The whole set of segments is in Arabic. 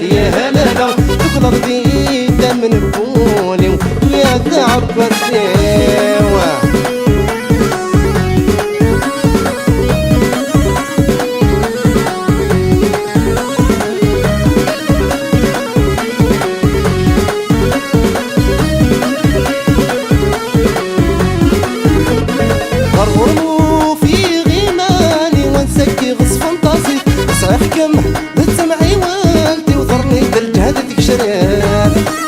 يا هلالا تقدر زيدا من بولي يا تعب السيوة غرغروا في غيماني ونسكي غصف فانتازي صحيح كم بتسمعي والدي وضرني بالجهد تكشريف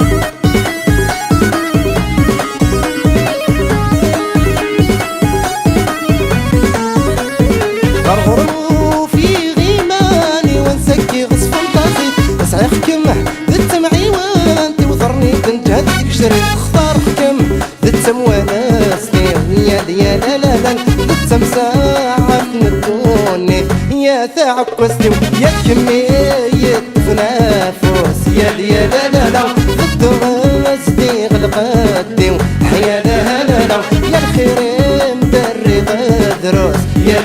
غرغروا في غيماني ونسكي غصف فانتازي صحيح كم بتسمعي والدي وضرني بالجهد تكشريف اختار كم بتسمواناسني يا لا لا لا بتسم ساعة ندوني يا تعب كوستي يا كمية تنافس يا لا لا لا الدرس دي غلقتي يا لا لا لا يا الخير مدري بدرس يا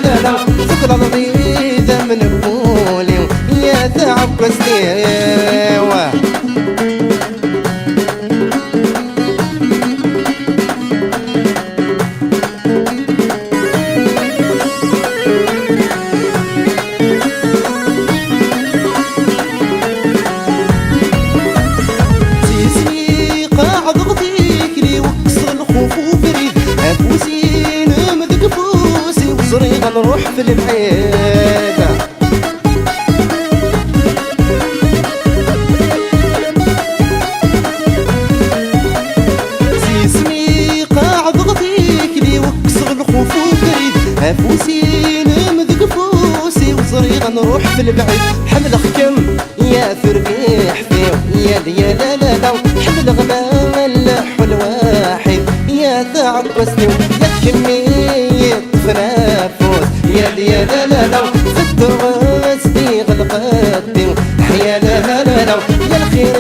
لا لا ذكرى الغيظة من بولي يا تعب كوستي نروح في البعيدة سيسمي قاع ضغطيك لي وكسر الخوف وفريد افوسي نمذق فوسي وصريغة نروح في البعيد حمل خكم يا فرقيح فيه يا لا لا لا حمل غمام اللحو الواحد يا تعب وسني يا كمية تنافس يا لا لا لا في الدرس دي غلقتي يا لا لا لا يا الخير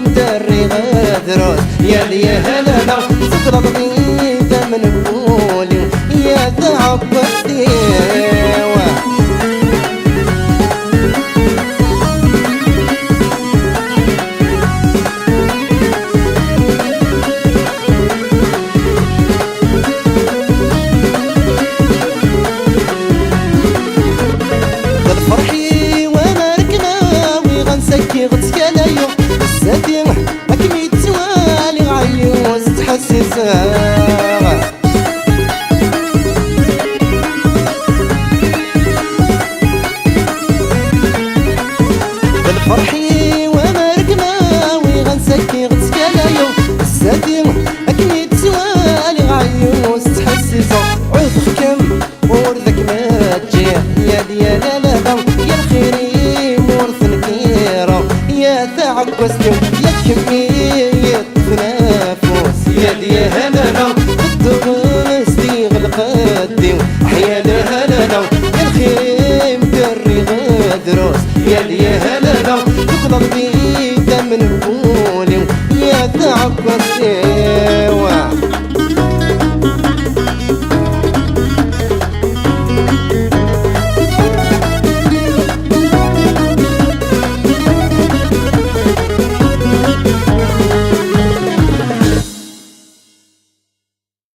مدري غدرس يا لا لا ذكرى الغيظة من بولي يا تعب السيوة فرحي وانا ركناوي غنسكي غتسكالايو الساتي اكمي تسوالي عيوز تحسسها بالفرحي وانا ركناوي غنسكي غتسكالايو الساتي اكمي تسوالي عيوز تحسسها عوض كم ورثك ما تجي يا لا لا يا الخيري مورث الكيرة يا تعب وسلم يا كمية تنافس يا لا لا الدرس دي غلقتي يا لا لا يا الخير مدري غدرس يا لا لا تقدر بيدا من